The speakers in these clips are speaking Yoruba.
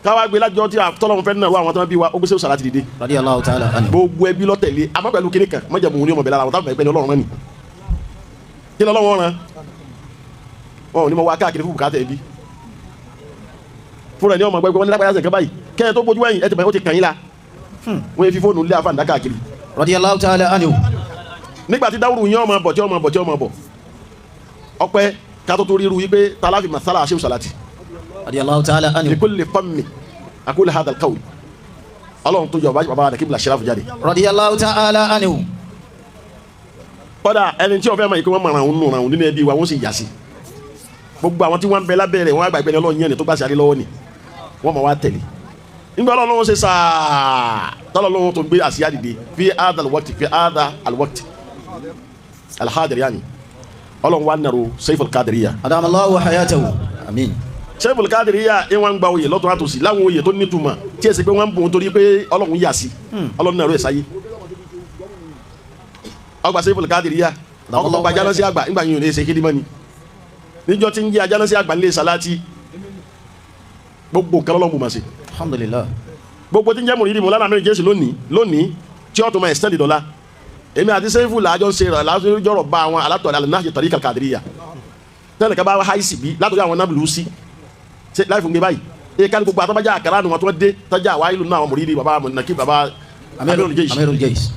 káwá gbé lájọ tí tọ́lọ́run fẹ́ náà wá àwọn tó ń bí wa ó gbé Saiful Salaty dìde. radiyallahu ta'ala anhu. gbogbo ẹbí lọ́tẹ̀lé àmọ́ pẹ̀lú kíní kan mọ́jà mú ní ọmọ bẹ̀rẹ̀ àwọn táwọn ẹgbẹ́ ni Ọlọ́run rán ni kí ni Ọlọ́run rán wọn ò ní mọ wá káàkiri fún bùkátà ẹbí fúnra ẹni ọmọ ẹgbẹ́ wọn ní lápáyà sẹ̀kẹ́ báyìí kẹ́yìn tó bójú ẹ̀yìn ẹ ti bẹ̀rẹ̀ ó ti kàn yín la wọ́n yẹ fi fóònù lé àfàǹdà káàkiri. radiyallahu ta'ala anhu. nígbà tí dáwùrù yín ọmọ bọ̀ tí ọmọ bọ̀ tí ọmọ bọ̀ ọpẹ́ kátó tó ríru wípé tàlàfi masala Saiful Salaty. radiyallahu ta'ala anhu. li kulli fammi aqulu hadha al-qawl Ọlọ́run tó jọ bàbá rẹ̀ kíbla Sharafu jáde. radiyallahu ta'ala anhu. kọ́dà ẹni tí wọ́n fẹ́ máa yìí kí wọ́n máa ràn ún ràn ún nínú ẹbí wa wọ́n sì yà sí gbogbo àwọn tí wọ́n ń bẹ lábẹ́ rẹ̀ wọ́n àgbà ìgbẹ́ni Ọlọ́run yẹn ni tó gbà sí àrí lọ́wọ́ ni wọ́n máa wá tẹ̀lé nígbà Ọlọ́run ṣe sáà tọ́lọ́run tó gbé àsíá dìde fi hadha al-waqt fi hadha al-waqt al-hadir yani Ọlọ́run wa nàró Saiful Quadiriyah. adamallahu hayatahu. àmín. Saiful Quadiriyah wọ́n gba oyè lọ́tọ̀ àtòsí láwọn oyè tó nítumọ̀ tí ẹ sì pé wọ́n ń bùn torí pé Ọlọ́run yà sí Ọlọ́run nàró ẹ̀ sáyé ọgbà Saiful Quadiriyah ọgbà ajánásí àgbà nígbà yìí ò lè ṣe kéde mọ́ni níjọ́ tí ń jẹ́ ajánásí àgbà nílé Salaty gbogbo nǹkan Ọlọ́run bù mà sí. alhamdulillah. gbogbo tí ń jẹ́ mọ̀ yìí mọ̀ lánàá mẹ́rin jésù lónìí tí ó tún máa extend dọ́là èmi àti Saiful làájọ́ ń ṣe làájọ́ bá àwọn alátọ̀ọ̀lẹ́ alẹ́ tariqa Qadiriyah tẹ́lẹ̀ ká bá wá háìsì bí látọ̀jọ́ àwọn nábìlú sí láì fún gbé báyìí ẹ ká ní gbogbo àtọ́bájá àkàrà nù wọn tó dé tọ́jà àwa ìlú náà àwọn mọ̀rídìí baba nàkí baba Amirul Jaysh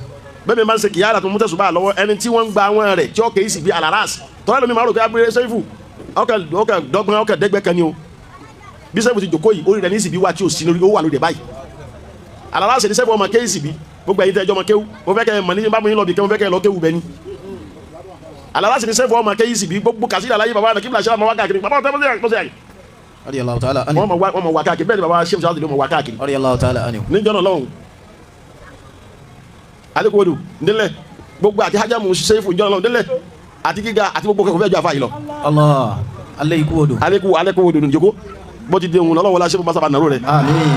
bẹ́ẹ̀ mi máa ń ṣe kìyàrá tó mú tẹ̀sùn bá lọ́wọ́ ẹni tí wọ́n ń gba àwọn rẹ̀ tí ó kèé sì bí alaras tọ́lá lómi máa rò pé abúlé Saiful ọkẹ́ dọ́gbọ́n ọkẹ́ dẹ́gbẹ́ kan ni o bí Saiful ti jòkó yìí orí rẹ̀ ní ìsìbí wa tí ò sí lórí ó wà lórí rẹ̀ báyìí alaras ní Saiful ọmọ kéé ìsìbí gbogbo ẹ̀yin tẹ́jọ́ ọmọ kéwú mo fẹ́ kẹ́ ẹ mọ̀ ní bá mi lọ bí kẹ́ mo fẹ́ kẹ́ ẹ lọ kéwú bẹ́ni alaras ní Saiful ọmọ kéé ìsìbí gbogbo kàsídà láyé baba nàkí bìlà ṣẹlẹ̀ ọmọ wá káàkiri baba ọ̀tẹ́ radiyallahu ta'ala anhu. wọ́n mọ̀ wá káàkiri bẹ́ẹ̀ ni baba Sheikh Halqoh ló mọ̀ wá káàkiri. radiyallahu ta'ala anhu. níjọ́ náà lọ́hùn alikowodo nílẹ̀ gbogbo àti hajjamu Saiful ìjọ́ náà lọ́hùn nílẹ̀ àti gíga àti gbogbo kẹfẹ́ jọ àfáà yìí lọ. Allah alikowodo. alikowodo ní joko bó ti di ohun lọ́wọ́ la ṣe fún masaba nàró rẹ̀. àmín.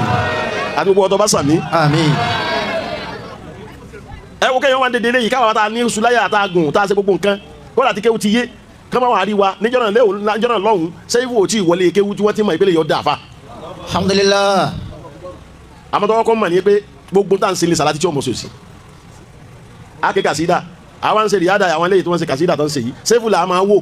àti gbogbo ọ̀tọ̀ bá sàmí. àmín. ẹ wo kẹ́yìn wọn dédé léyìí káwọn ta ní sulaya ta gùn ta ṣe gbogbo nǹkan kó láti kéwu ti yé kama wà á rí wa níjọ́ náà lọ́hùn Saiful ò tí ì wọlé kéwu tí wọ́n ti mọ̀ ìpele yọ̀ dà fa. alhamdulillah. àmọ́tọ́wọ́ kọ́ mọ̀ ní pé gbogbo tá à ń ṣe ní Salaty tí ó mọ̀ sòsì. a kè kàsídà àwọn ń ṣe rìádà àwọn eléyìí tí wọ́n ṣe kàsídà tó ń ṣe yìí Saiful là á máa wò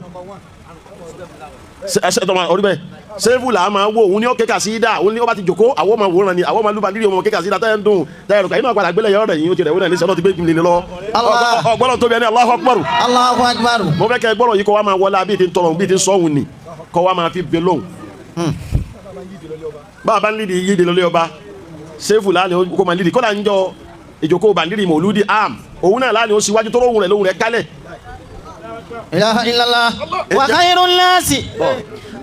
orí bẹ́ẹ̀ Saiful là á máa wò òun ni ó kè kàsídà òun ni ó bá ti jòkó àwọn ọmọ wòran ni àwọn ọmọ lùbà lírí ọmọ kè kàsídà tẹ́ ń dùn tẹ́ ẹ̀rọ kàyínú àgbàdà gbélé yọ̀ọ́ rẹ̀ yìí ó ti rẹ̀ wọ́n náà ní sọ́dọ̀ ti gbé ìgbìmọ̀ lọ ọgbọ́n tó bí ẹni Allahu Akbar. Allahu Akbar. mo fẹ́ kẹ́ gbọ́dọ̀ yìí kọ́ wa máa wọlé abíyẹ ti ń tọrọ bíi ti ń sọ́hun ni kọ́ wa máa fi bẹ lóhùn. báwa ń lídìí yíde lọ́lẹ́ ọba Saiful láàrin kó máa lídìí kọ́dà ń jọ ìjókòó bàndírì mọ̀lúdì am òun náà láàrin ó síwájú tó lóhùn rẹ̀ kálẹ̀. ilaha illallah wa khairun nasi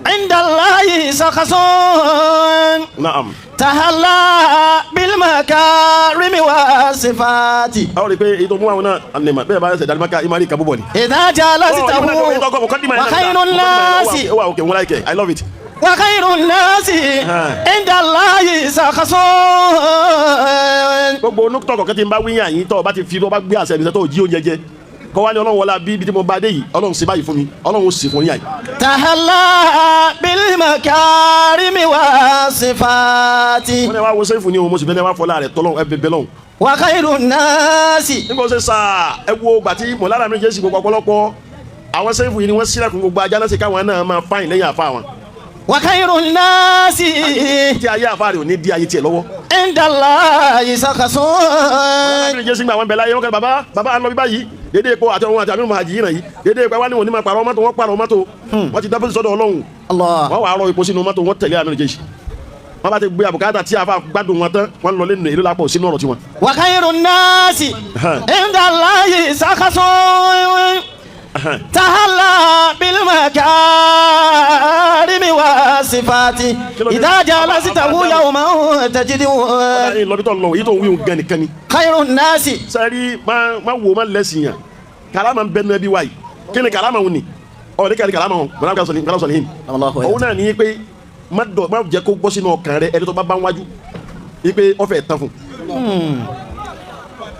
inda Allahi sakasun. Naam. tahalla bil makarimi wa sifati. aw de pe ito mu àwọn náà anema bẹ́ẹ̀ bá ṣe dalmaka imari kabuboni. idha jalasitahu wa khairun nasi. wa okay mo like it I love it. wa khairun nasi inda Allahi sakasun. gbogbo nukutọ kọ̀ọ̀kan tí n bá wíyàn yìí tọ́ ọ bá ti fi tó bá gbé àṣẹ mi tó jí oúnjẹ jẹ kọ́ wá ní Ọlọ́run wọlé bí ibi tí mo bá dé yìí Ọlọ́run ṣe báyìí fún mi Ọlọ́run sì fún yíyà yìí. tahalla bil makarimi wa sifati. wọ́n ní wá wo Saiful ní o mo sì bẹ́ẹ̀ ní wá fọlá rẹ̀ tọ́lọ́run ẹ bẹ́ẹ̀ lọ́hùn. wa khairun nasi. nígbà ó ṣe sá ẹ wo gbàtí mọ̀lára mi jẹ́ sí gbogbo ọ̀pọ̀lọpọ̀ àwọn Saiful yìí ni wọ́n sílẹ̀kùn gbogbo ajánásí káwọn náà máa fáyìn lẹ́yìn àfa wọn. wa khairun nasi. tí ayé àfa rẹ̀ ò ní di ayé tiẹ̀ lọ́wọ́. inda Allahi sakasun. mọ̀lára mi jẹ́ sí gbà wọn bẹ̀ láyé wọn kẹ́ bàbá à ń lọ bí báyìí dédé epo àti ọmọ àti àmì ọmọ àjì yìí náà yìí dédé epo wa ni wọn ní ma pàrọ̀ mọ́tò wọn pàrọ̀ mọ́tò wọn ti dábòsí sọ́dọ̀ Ọlọ́run wọn wà á rọ epo sínú mọ́tò wọn tẹ̀lé àmì ìjẹsì wọn bá ti gbé àbùkátà tí a fa gbádùn wọn tán wọn lọ lẹ́nu èlò lápò sínú ọ̀rọ̀ tiwọn. wa khairun nasi inda Allahi sakasun. tahalla bil makarimi wa sifati. idha jalasitahu yawman tajidu. ọ̀la lọ́bí tó ń lọ èyí tó ń wí gan nìkan ni. khairun nasi. sẹ́rí máa wo máa lẹ́sìn yàn kàlámà ń bẹ́ẹ̀ nẹ́bí wáyé kí ni kàlámà wò ni ọ̀ ní kàlámà wọn gbọ́dọ̀ kà sọ ní hìn. òun náà ní pé má jẹ́ kó gbọ́ sínú ọkàn rẹ ẹni tó bá ń wájú ní pé ọ fẹ́ tán fún.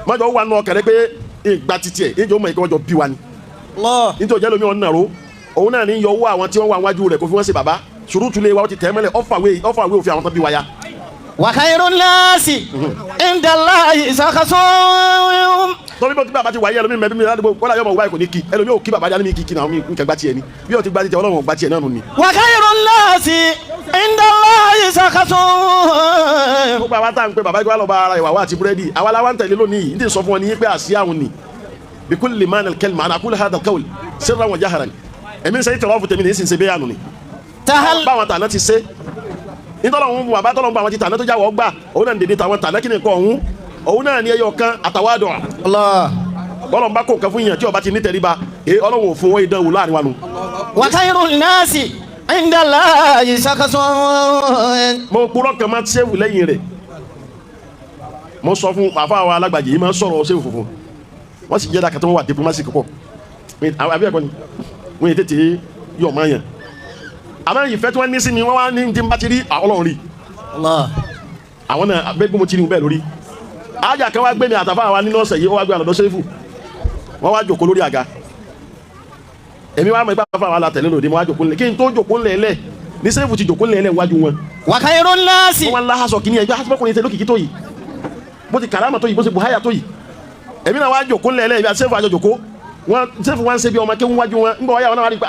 má jọ wà nù ọkàn rẹ pé ìgbà títí ẹ̀ ìjọ mọ̀ ìkọ́ jọ bí wa ni. nítorí ọjọ́ lómi ọ̀nà ro òun náà ní yọ owó àwọn tí wọ́n wà wájú rẹ̀ kó fi wọ́n ṣe bàbá ṣùrùtù lé wa ó ti tẹ̀ mẹ́lẹ̀ ọ̀fàwé òfin àwọn tó bí wa ya wa khairun nasi inda Allahi sakasum. torí bó ti bàbá ti wáyé ẹlòmíì mẹ́bí mi ládùúgbò wọ́n láyọ̀ mọ̀ wáyé kò ní kí ẹlòmíì ò kí bàbá jáde mi kí náà mi nǹkan gbá tiẹ̀ ni bí o ti gbá tiẹ̀ ọlọ́run gbá tiẹ̀ náà nù ni. wa khairun nasi inda Allahi sakasum. gbogbo àwa tá à ń pè bàbá ìgbà lọ́ba ara ìwà wa àti búrẹ́dì àwa la wa ń tẹ̀lé lónìí n ti sọ fún ọ ní pé àṣìyá àwọn ni bikulli maana al-kalima ana aqulu hadha al-qawl sirran wa jahran èmi sẹ́yìn tẹ̀lé ọ̀fù tèmi ní ìsìn sẹ́bẹ̀ yànnù ni. báwọn tàná ti ṣe nítọ́lọ́hún wà bá tọ́lọ́hún bá àwọn ti tàná tó jáwọ́ gbà òun náà ń dèdè tàwọn tàná kí ni nǹkan ọ̀hún òun náà ní ẹyọ kan àtàwádọ̀ bọ́lọ̀ ń bá kó nǹkan fún yìnyín tí ọba ti ní tẹríba ọlọ́run ò fún wọn ìdánwò láàrin wa nù. wa khairun nasi inda Allahi sakasum. mo kúrọ́ kan máa ṣéwù lẹ́yìn rẹ̀ mo sọ fún àfa wa alágbàjì yìí máa ń sọ̀rọ̀ ṣéwù funfun wọ́n sì jẹ́ dáka tó wà diplomasi kọ́kọ́ àbí ẹ̀kọ́ ni wọ́n yẹ tètè yọ̀ máa yàn àmọ́ ìfẹ́ tí wọ́n ní sí mi wọ́n wá ní ti ń bá ti rí ọlọ́run rí àwọn náà bẹ́ẹ̀ bí mo ti rí bẹ́ẹ̀ lórí ájà kan wá gbé mi àtàfà wa nínú ọ̀sẹ̀ yìí ó wá gbé àlọ́dọ́ sẹ́fù wọ́n wá jòkó lórí àga èmi wá mọ ipá àtàfà wa la tẹ̀lé lòdì mo wá jòkó lẹ̀ kí n tó jòkó lẹ̀lẹ̀ ní sẹ́fù ti jòkó lẹ̀lẹ̀ wájú wọn. wa khairun nasi. wọ́n lá aṣọ kìíní ẹgbẹ́ asọ́kùnrin tẹ lókìkí tó yìí bó ti kàrámà tó yìí bó ti buhaya tó yìí èmi náà wá jòkó lẹ̀lẹ̀ ibi àti sẹ́fù àjọ jòkó wọn sẹ́fù wọn ń ṣe bí ọmọ kéwọ́n wájú wọn ń bọ̀ wáyà wọn náà wá rí pé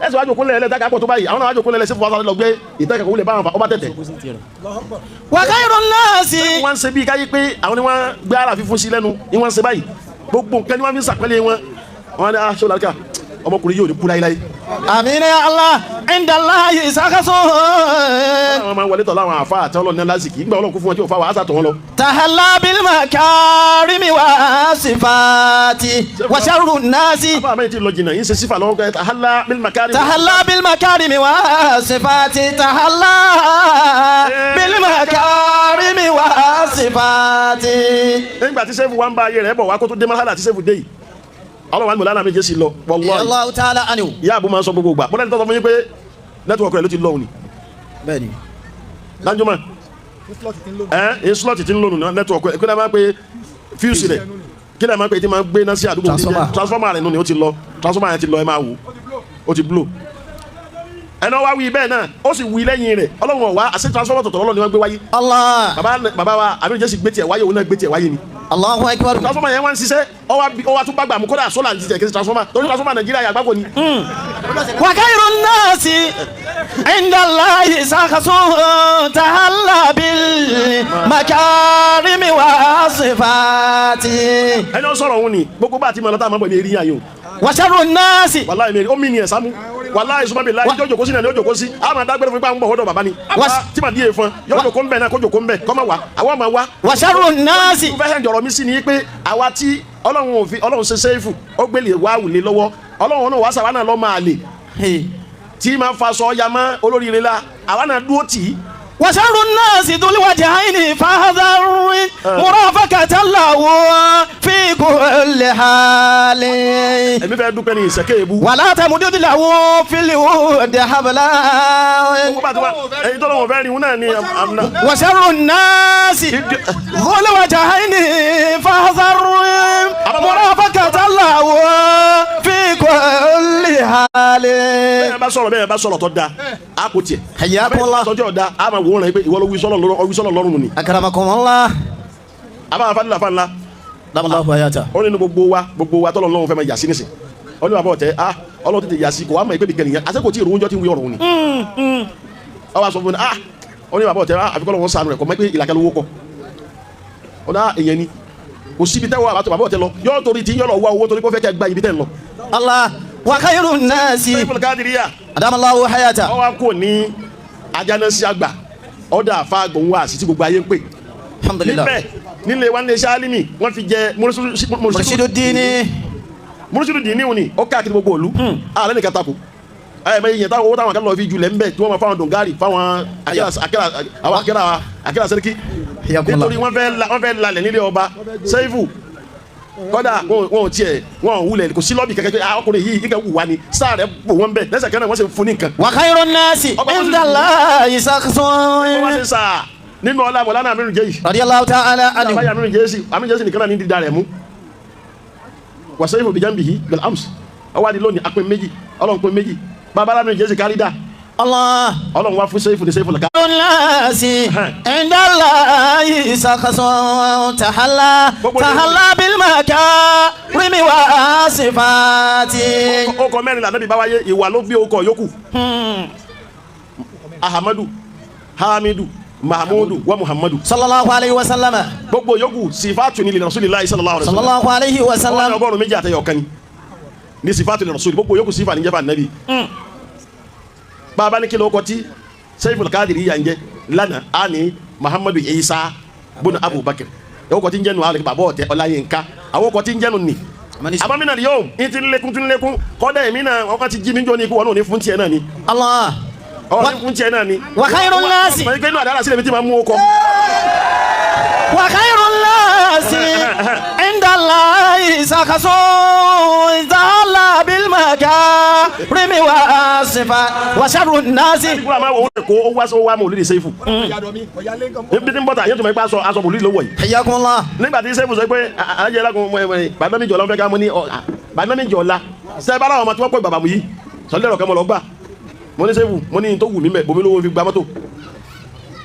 ẹsẹ̀ wájú kúnlẹ̀ ẹlẹ́dá kápọ̀ tó báyìí àwọn náà wájú kúnlẹ̀ ẹlẹ́sẹ̀ fún wa lọ gbé ìtẹ́kẹ̀kọ̀ wúlẹ̀ báwọn ọba tẹ̀tẹ̀. wa khairun nasi. wọ́n ń ṣe bí káyé pé àwọn ni wọ́n gbé ara fífún sí lẹ́nu ni wọ́n ń ṣe báyìí gbogbo nǹkan ni wọ́n fi ń sàpẹ́lẹ̀ wọn wọn ni aṣọ làlùkà ọmọkùnrin yóò ní kú láyéláyé. àmín ya Allah inda Allahi sakasum. àwọn máa ń wọlé tọ̀ láwọn àfa àti ọlọ́ọ̀ni lásìkò ìgbà ọlọ́ọ̀kú fún wọn tí ò fa wàhásà tọ̀ wọn lọ. tahalla bil makarimi wa sifati wa sharrun nasi. àfa àmọ́ ti lọ jìnnà yín ṣe sífà lọ́wọ́ kẹ́ tahalla bil makarimi. tahalla bil makarimi wa sifati tahalla bil makarimi wa sifati. nígbà tí sẹ́fù wa ń bá ayé rẹ̀ bọ̀ wá kó tó dé mọ́hálà tí sẹ́fù dé yìí ọlọ́wọ́ àmì ọ̀lànà méje sí lọ wallahi. Allahu ta'ala anhu. ìyá àbú máa ń sọ gbogbo gbà bọ́lá ní tọ́tọ́ fún yín pé nẹ́tíwọ̀kì rẹ̀ ló ti lọ́wọ́ ni. bẹ́ẹ̀ni. lájúmọ́ slọ́ọ̀tì tí ń lónù nẹ́tíwọ̀kì rẹ̀ kí ló máa ń pe fíùsì rẹ̀ kí ló máa ń pe tí máa ń gbé náà sí àdúgbò transformer rẹ̀ nù ni ó ti lọ transformer yẹn ti lọ ẹ máa wò ó ti blow. ẹnà wá wí bẹ́ẹ̀ náà ó sì wí lẹ́yìn rẹ̀ ọlọ́run ọ̀wá àṣẹ transformer tọ̀tọ̀ ọlọ́run ni wọ́n gbé wáyé. Allah. bàbá wa àmì ìjẹ́sì gbé tiẹ̀ wáyé òun náà gbé tiẹ̀ wáyé ni. Allahu akbar. transformer yẹn wá ń ṣiṣẹ́ ọwọ́ tún gbàgbà mú kódà sólà ní ti tẹ̀ kí transformer torí transformer Nàìjíríà yà gbàgbọ́ ni. wa khairun nasi inda Allahi sakasum tahalla bil makarimi wa sifati. ẹni ó sọ̀rọ̀ òun ni gbogbo bá ti mọ̀ lọ́tà àmọ́ bọ̀ ní eré yàn yóò. wa sharrun nasi. wàláhì mi ó mi ni ẹ̀ sámú wàláhì sùnmọ́ mi láyé yóò jòkó sí náà ni yóò jòkó sí àmọ́ adágbére fún ipá ń bọ̀ ọ̀dọ̀ bàbá ni tí màá díye fún yóò jòkó ń bẹ̀ náà kó jòkó ń bẹ̀ kọ́ máa wá àwọn máa wá. wa sharrun nasi. mo fẹ́ hẹ́ jọ̀rọ̀ mi sí ni pé àwa tí ọlọ́run ṣe sẹ́ẹ̀fù ó gbélé wá wùlé lọ́wọ́ ọlọ́run náà wá sàwọn náà lọ́ máa lè tí máa fa sọ ya mọ́ olóríire la àwa náà dúró tì í. wa sharrun nasi dhul wajhaini fahadhar murafaqata lahu fi kulli halin. èmi fẹ́ dúpẹ́ ní ìsẹ̀kẹ́ èbú. wala tamudud lahu fil wudi habla. èyí tó lọ́wọ́ fẹ́ rí wọn náà ni àmì. wa sharrun nasi dhul wajhaini fahadhar murafaqata lahu fi kulli halin. bẹ́ẹ̀ bá sọ̀rọ̀ tó da a kò tiẹ̀. hayyakumullah. sọ́jọ́ da a máa wò ó rẹ̀ pé ìwọ ló wí sọ́lọ̀ lọ́rùn ni. akramakumullah. a bá fanila fanila. Allahu hayata. ó nínú gbogbo wa tọ́lọ̀ lọ́wọ́ fẹ́ máa yà sí nísìn ó ní bàbá ọ̀tẹ́ ọlọ́run tètè yà sí kò wá mọ̀ ìpè bìkẹ́ nìyẹn àti kò tí ì rún oúnjẹ tí ń wí ọ̀rọ̀ òun ni. ọ wá sọ fún mi ó ní bàbá ọ̀tẹ́ àfikọ́ lọ́wọ́ sànù rẹ̀ kọ́ mọ́ pé ìlàkẹ́ lówó kọ́ ó ná èyàn ni kò síbi tẹ́wọ́ àbátọ̀ bàbá ọ̀tẹ́ lọ yóò torí tí yóò lọ wá owó torí kó fẹ́ kẹ́ gba ibi tẹ́ ń lọ. Allah wa khairun nasi. Saiful Quadiriyah adamallahu hayata. ọ wá kò ní ajánásí àgbà ọ̀dà àfa gbòǹ wá sí tí gbogbo ayé ń pè. alhamdulillah. níbẹ̀ nílé wa nílé sálímì wọ́n fi jẹ mùrùsídù dìní òní ó káàkiri gbogbo òlu ààrẹ nìkan tako ayẹmẹ yìnyẹn táwọn owó táwọn kan lọ fi jùlẹ̀ ńbẹ tí wọ́n máa fáwọn dongari fáwọn akẹ́rà sẹ́ríkì nítorí wọ́n fẹ́ lalẹ̀ nílé ọba Saifu kọ́dà wọn ò tiẹ̀ wọn ò wulẹ̀ kò sí lọ́bì kẹ́kẹ́ pé ọkùnrin yìí kíkẹ́ wù wá ni sáà rẹ̀ bò wọ́n bẹ̀ lẹ́sẹ̀ kẹ́nà wọ́n sì fún ní nǹkan. wa khairun nasi inda Allahi sakasum. wọ́n ti sà nínú ọlá Mawlana Aminu Jeyi. radiyallahu ta'ala anhu. àbáyé Aminu Jeyi nìkan náà ní dídá rẹ̀ mú. wa Saifu bi jambihi bil ams ọwọ́ adi lónìí apẹ́ méjì ọlọ́run pẹ́ méjì bàbá Aminu Jeyi kárí dà Allah. ọlọ́run wá fún sẹ́yìn fún ní sẹ́yìn fún lẹ́ka. Nasi indallahi sakasun tahalla bil makarimi wa sifati. ó kọ mẹ́rin lànà bí bá wáyé ìwà ló bí ó kọ yòókù. Ahamadu, Hamidu, Mahmudu wa Muhammadu. Sallallahu alayhi wa sallam. gbogbo yòókù sifatu ni li Rasulillahi sallallahu alayhi wa sallam. Sallallahu alayhi wa sallam. ọgọ́rùn méjì àtẹyọ kan ni sifatu li Rasul gbogbo yòókù sifa ni jẹ́ fún Ànábì. bàbá ní kí ló kọ tí Saiful Quadiriyah ń jẹ́ lánàá á ní Muhammadu Isa bùnà Abubakar ẹ̀wọ́ kọ tí ń jẹ́ nu àwọn bàbá ọ̀tẹ Ọláyínká àwọn kọ tí ń jẹ́ nu ni. àbámínà yóò ní ti lékún tún lékún kọ́dà èmi náà ọkọ ti jí mi jọ ní ikú wọn náà ní fún tiẹ̀ náà ni. Allah. ní fún tiẹ̀ náà ni. wa khairun nasi. mọ̀ ní àdára sílẹ̀ mi ti máa mú ọkọ. wa khairun nasi indallahi sakasun tahalla bil makarimi wa sifati wa sharrun nasi. kúrò àmọ́ òun kò ó wá sọ wá mọ̀ olùdí Saifu. ibi tí ń bọ̀tà yẹn tó máa ń pa aṣọ olùdí lówó yìí. Hayyakumullah. nígbà tí Saifu sọ pé alájẹ lákun bàbá mi jọ̀ọ́lá fẹ́ ká mú ní bàbá mi jọ̀ọ́lá sẹ́ẹ̀ bá láwọn ọmọ tí wọ́n pè bàbá mu yìí sọlẹ́rọ̀ kẹ́ mọ́ lọ gbà mo ní Saifu mo ní tó wù mí mẹ́ bomi lówó fi gba mọ́tò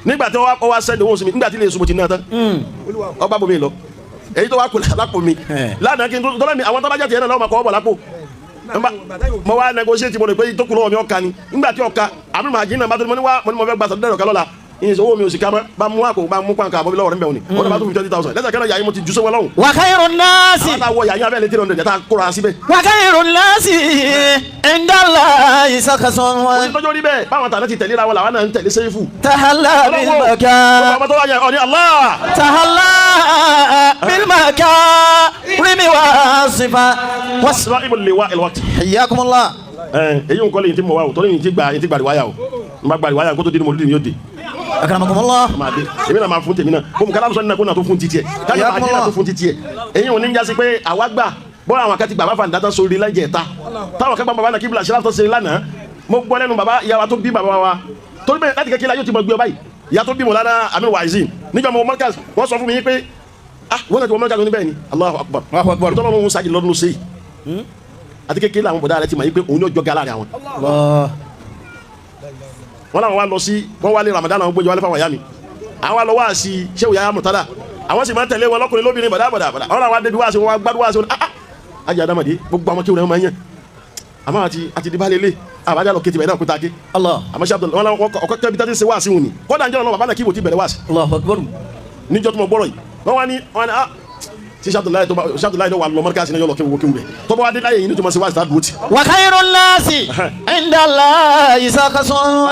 nígbà tí wọ́n wá sẹ́ni owó sí mi nígbà tí ilé èso mo ti ná tán ọgbà bomi lọ èyí tó wá kó lápò mi lánàá kí n tó lọ́mi àwọn tábàjá tiẹ̀ náà lọ́wọ́ máa kọ́ ọ́ bọ̀ lápò mo wá negotiate mo rò pé tó kù lọ́wọ́ mi ọ̀ka ni nígbà tí ọ̀ka àmì màá jí náà bá tó ní mo ní mo fẹ́ gba sọ̀dọ̀ ẹ̀rọ lọ́la ìyẹn sọ owó mi ò sì ká mọ́ bá mú àkó bá mú pàǹkà àbọ̀bí lọ́wọ́ rẹ̀ ń bẹ̀ wọ̀ni wọ́n bá tó fi 20,000 lẹ́sẹ̀ kẹ́lẹ́ yàyí mo ti jù sọ́wọ́ lọ́hùn. wa khairun nasi. àwọn táwọn yàyí abẹ́lẹ̀ 300 jẹ́ta kóra síbẹ̀. wa khairun nasi indallahi sakasun. mo ti tọ́jú rí bẹ́ẹ̀ báwọn tàná ti tẹ̀lé ra wọn làwọn náà ń tẹ̀lé Saifu. tahalla bil makar. ọmọ tó wá yẹ ọ ní Allah. tahalla bil makarimi wa sifati. wàsíwá ibùdó wa ìlwàtí. Hayyakumullah. èyí ń kọ́lé yìí ti mọ̀ wá o torí yìí ti gbà rìwáyà o n bá gba rìwáyà kó tó di ni mo lù ní yóò di. Akramakumullah. èmi náà máa fún tèmi náà bó mu kálá sọ ní kó náà tó fún titi yẹ káyọ̀ máa jẹ́ náà tó fún titi yẹ èyí ò ní jásí pé àwa gbà bọ́lá àwọn akẹ́tì bàbá fàǹdà tán sórí lẹ́jẹ̀ ta táwọn akẹ́gbà bàbá náà kí bila ṣẹlá tó ṣe lánàá mo gbọ́ lẹ́nu bàbá ìyá wa tó bí bàbá wa torí bẹ́ẹ̀ láti kékeré ayé ti mọ̀ gbé ọ báyìí ìyá tó bí mo lánàá àmì wàzín níjọ́ mo mọ́kàs wọ́n sọ fún mi pé wọ́n náà ti wọ́n mọ́kàs ní bẹ́ẹ̀ ni Allahu Akbar ìtọ́nà wọn sáájì lọ́dún ló ṣe yìí àti kékeré àwọn bọ̀dá rẹ ti mọ̀ yìí pé òun yóò jọ gálà rẹ àwọn wọn làwọn wa lọ sí wọn wá lé Ramadan àwọn gbójú wálé fáwọn ìyá mi àwọn wa lọ wá sí Sheikh Yahya Murtada àwọn sì máa tẹ̀lé wọn lọ́kùnrin lóbìnrin bọ̀dá wọn làwọn adébí wá sí wọn gbádùn wá sí wọn ajá dàmàdì gbogbo àwọn kí wọn máa ń yàn àmọ́ àti dìbà lélẹ̀ àbájá lọ kété bẹ̀rẹ̀ náà kúta ké àmọ́ Sheikh Abdul wọn ọkọ kẹbi tá ti ṣe wá sí wọn ni kódà ń jẹ́ ọ̀nà bàbá náà kí ibò ti bẹ̀rẹ̀ wá sí. níjọ́ tó mọ gbọ́rọ̀ yìí wọ́n wá ní tí Abdullahi tó wà lọ mọ́ríkà sí náà yọ lọ kéwò rẹ̀ tó bá wá dé láyé yìí ní tó máa ṣe wá sí tá dúró tì. wa khairun nasi indallahi sakasun.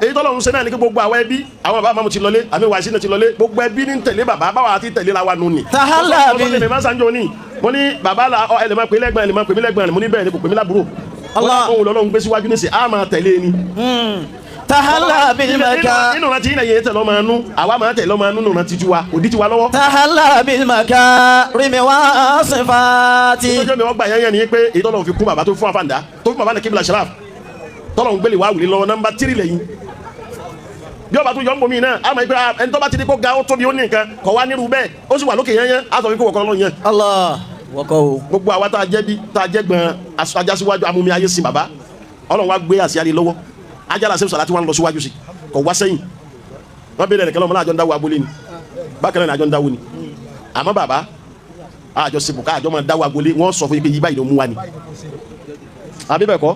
èyí tọ́lọ̀ ń ṣe náà ní kí gbogbo àwọn ẹbí àwọn bàbá mamu ti lọlé àmì wàásù náà ti lọlé gbogbo ẹbí ní tẹ̀lé bàbá báwa àti tẹ̀lé la wa nù ní. tahalla bil. ọlọ́dún ẹ̀mí sanjó ní mo ní bàbá la ẹlẹ́mọ̀ pé lẹ́gbẹ̀ẹ́ ẹlẹ́mọ̀ pé mi lẹ́gbẹ̀ẹ́ mo ní bẹ́ẹ̀ ni kò pè mí lábúrò. ohun lọ́lọ́run gbé síwájú ní sè á máa tẹ̀lé ni. tahalla bil makar. nínú rántí yìí yẹn tẹ̀ lọ́ máa nú àwa máa tẹ̀ lọ́ máa nú nínú rántí tiwa òdì tiwa lọ́wọ́. tahalla bil makarimi wa sifati. ìtọ́jú mi wọ́n gbà yẹn ni pé èyí tọ́lọ̀ fi kún bàbá tó fún àfàǹdá tó fún bàbá ní kíbla sharaf tọ́lọ̀ ń gbélé wá wùlé lọ́wọ́ nọ́mbà 3 lẹ́yìn bí ọba tó yọ ń bomi náà àmọ́ ìpè ẹni tó bá ti di kó ga ó tóbi ó ní nǹkan kọ̀ wá nírú bẹ́ẹ̀ ó sì wà lókè yẹn yẹn á sọ wípé wọ́kọ́ lọ́yìn yẹn. Allah wọ́kọ́ o. gbogbo àwa tá a jẹ́ bí tá a jẹ́ gbọ́n ajásíwájú amúmi ayé sin bàbá Ọlọ́run wa gbé àṣeyárí lọ́wọ́ Ajala Saiful Salaty wọn lọ síwájú sí kọ̀ wá sẹ́yìn wọ́n bẹ̀rẹ̀ rẹ̀ kẹ́lọ́ mọ́ àjọ ń dáwọ́ abúlé ni bákan náà àjọ ń dáwọ́ ni àmọ́ bàbá àjọ sèbùkà àjọ máa dáwọ́ abúlé wọ́n sọ fún yín pé yí báyìí ló mú wa ni àbí bẹ́ẹ̀ kọ́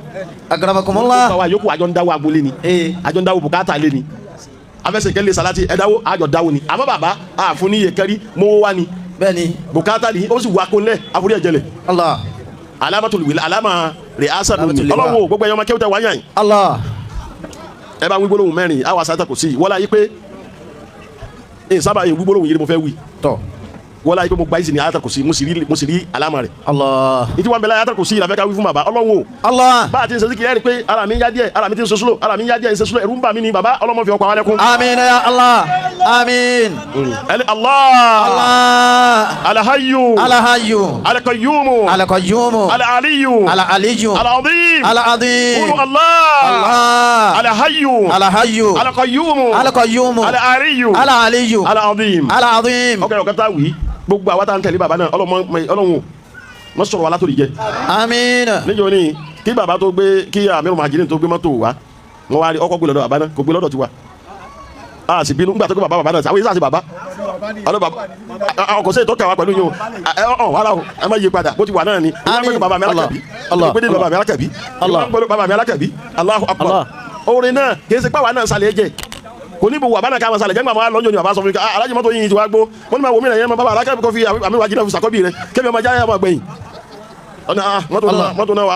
Akramakumullah. àwa yòókù àjọ ń dáwọ́ abúlé ni àjọ ń dáwọ́ bùkátà lé ni afẹsẹ̀ kẹ́lẹ́ Salaty ẹ̀dáwó àjọ dáwọ́ ni àmọ́ bàbá àfún ní yẹkẹ́rí mọ́ wá ni bẹ́ẹ̀ni bùkátà ni ó sì wá kó lẹ̀ àforí ẹ̀jẹ̀lẹ̀ Allah alamatul wila alama rẹ̀ asa lónìí ọlọ́wọ́ gbogbo ẹ̀yọ́ máa kẹ́wọ́tẹ̀ wáyà yìí Allah ẹ bá wí gbólóhùn mẹ́rin àwọn àṣà kò sí wọ́n láyé pé ẹ̀ sábà yìí wí gbólóhùn yìí ni mo fẹ́ wí tọ́ wọ́n láyé pé mo gba ìsìn ní ayatollah kò sí mo sì rí alama rẹ̀ Allah ìtí wọn bẹ láyé ayatollah kò sí ìlàfẹ́ ká wí fún bàbá ọlọ́wọ́ Allah bá a ti ń sẹ́sí kìí ẹ̀rí pé ara mi ń yá díẹ̀ ara mi ti ń sọ slow ara mi ń yá díẹ̀ ń sọ slow ẹ̀rù ń bà mí ni bàbá ọlọ́mọ fi ọkọ̀ àwọn ẹlẹ́kùn. Amin ya Allah Amin ẹni Allah Alhayyu Alhayyu Alqayyumu Alqayyumu Alaliyu Alaliyu Alazim Alazim qulu Allah Alhayyu Alhayyu Alqayyumu Alqayyumu Alaliyu Alaliyu Alazim Alazim ọkẹ́ ọ̀kẹ́ tá a wí gbogbo àwa tá a ń tẹ̀lé bàbá náà ọlọ́run wọ́n sọ̀rọ̀ wa látòrí jẹ́. Àmín. níjọ́ ni kí bàbá tó gbé kí Amiru Muhajirin tó gbé mọ́tò wá wọ́n wá rí ọkọ̀ gbé lọ́dọ̀ bàbá náà kò gbé lọ́dọ̀ tiwa a sì bínú nígbà tó kó bàbá náà àwọn yìí sá sí bàbá ọkọ̀ sí ìtọ́ka wa pẹ̀lú yín o wàhálà o ẹ má yí padà bó ti wà náà ni ìwé bàbá mi alákàbí ìwé bàbá mi alákàbí ìwé bàbá mi alákàbí Allahu Akbar orin náà kì í ṣe pàwọn náà sálẹ̀ jẹ kò ní bu wà bánà ká ma sálẹ̀ jẹ́ gbàmọ́ lọ́jọ́ ni bàbá sọ fún mi alájí mọ́tò yìí ti wá gbó wọ́n ní ma wo mí nìyẹn bàbá alákàbí kọ́ fi àmì wájú náà fi sàkọ́bì rẹ kébì ọmọ jáyà ọmọ gbẹ̀yìn mọ́tò náà wà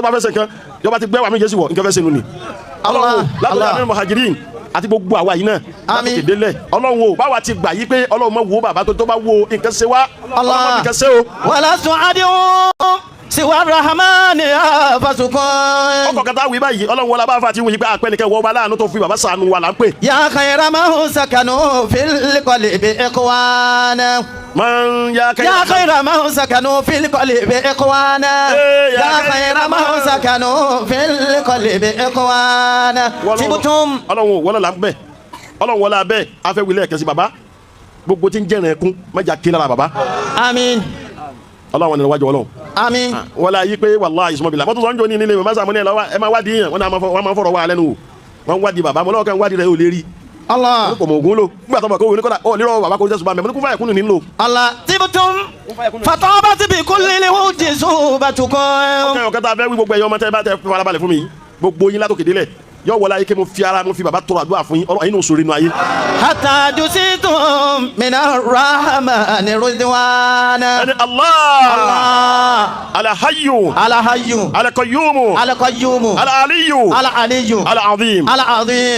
á fẹ́ sẹ̀ kan yọba ti gbẹ́ wà mí jẹ́ sí wọ̀ nǹkan fẹ́ sẹ́nu ni látọ̀dọ̀ àmì muhajirin àti gbogbo àwa yìí náà láti kéde lẹ̀ ọlọ́run o báwa ti gbà yí pé ọlọ́run mọ̀ wo bàbá tó bá wo nǹkan ṣe wá ọlọ́run mọ̀ nǹkan ṣe o. wàlá sùn adìhun siwa rahmani afasukun. ọkọ̀ kata wí báyìí ọlọ́run wọlé abáfà ti wù yí pé àpẹnìkẹ́ wọ́n bá láàánú tó fi bàbá sànù wà láńpẹ́. ya khayra man sakanu fil qalbi ikhwana. ya khayra man sakanu fil qalbi ikhwana. ya khayra man sakanu fil qalbi ikhwana. tibutum. ọlọ́run wọlé la ń bẹ̀ ọlọ́run wọlé abẹ́ afẹ́ wílẹ̀ kẹsì bàbá gbogbo tí ń jẹ́rìn ẹkún mẹ́jà kí lára bàbá. àmín. ọlọ́run ni wájú ọlọ́run. àmín. wọ́n la yí pé wàláhì ìsúnmọ́ bìlà mọ́tò sọ́njọ́ ní nílé mẹ́sàn-án mọ́ni ẹ̀ lọ́wọ́ ẹ máa wádìí yàn wọ́n máa fọ̀rọ̀ wá lẹ́nu o wọ́n wádìí bàbá mọ́lọ́wọ́ kan wádìí rẹ̀ ò lè rí. Allah. kò mọ̀ ògún lò nígbà tó bọ̀ kó wọlé kọ́dà ọ̀ lérò bàbá kò jẹ́sùn bá mẹ́mọ́ ní kún fáyà kúnnù nílò. Allah tibutum fatọ́bátì bí kúlílì wújì sùbàtúkọ́. ọkẹ́ tá a fẹ́ wí gbogbo ẹ̀yọ́ ọmọ tẹ́ bá tẹ́ farabalẹ̀ fún mi gbogbo yín látòkè délẹ̀ yọ wọlé ayé kí mo fi ara mo fi bàbá tọrọ àdúrà fún yín ọlọ́run yín ní òṣèré inú ayé. hatta jusitum mina rahmani ridwana. ẹni Allah alahayyu alakayyumu alaliyu alazim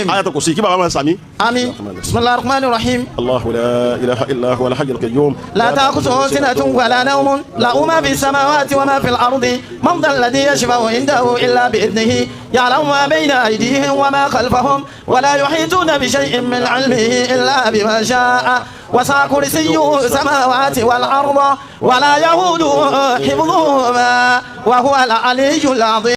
ayatul kursi kí bàbá máa sàmì. àmín. bismillahir rahmanir rahim. Allahu la ilaha illa huwa alhayyul qayyum. la ta'khudhuhu sinatun wala nawmun lahu ma fis samawati wa ma fil ardi man dhal ladhi yashfa'u indahu illa bi idnihi ya'lamu ما بين أيديهم وما خلفهم ولا يحيطون بشيء من علمه إلا بما شاء وسع كرسيه السماوات والأرض ولا يؤوده حفظهما وهو العلي العظيم.